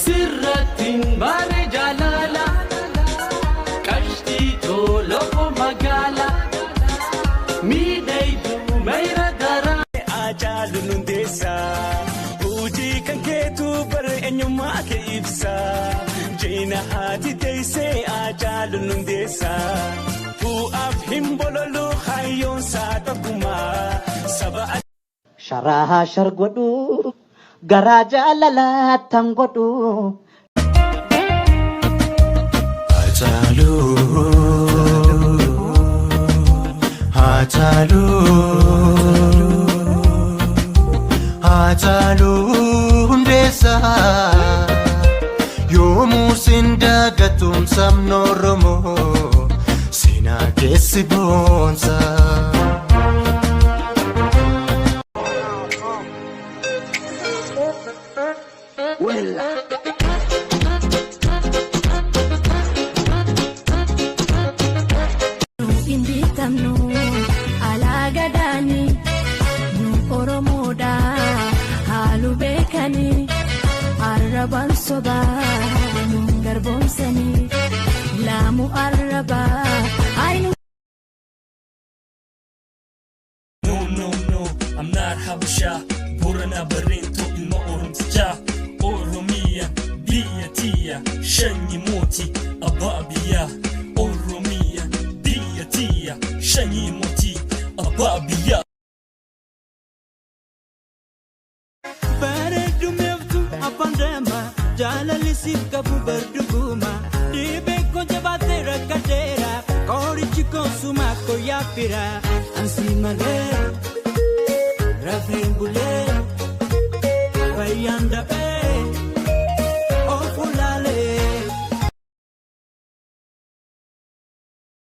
Sirratin bare jalala kashti tolo magala midaitu mayra dara ajalu nundesa uji kanketu bar enyuma ke ibsa jina hati teise ajalu nundesa fu afhim bololu khayon sa takuma saba sharaha shargodu garaja lala tangodu Hajalu hundesa yomu sinda gatum samnoromo sina kesibonsa Inditamnu alagadani nu oromoda halu bekani araban soba nu garbomsani lamu araba ainu No, I'm not Habasha Burana Barinto ilma orumtija Oromia, Biya Tia, Shanyi Moti, Ababiya Oromia, Biya Tia, Shanyi Moti, Ababiya Baredu mevtu apandema Jalali sikabu berduguma Dibe konja batera kadera Kori chiko sumako yapira Ansi male Rafin bule Bayanda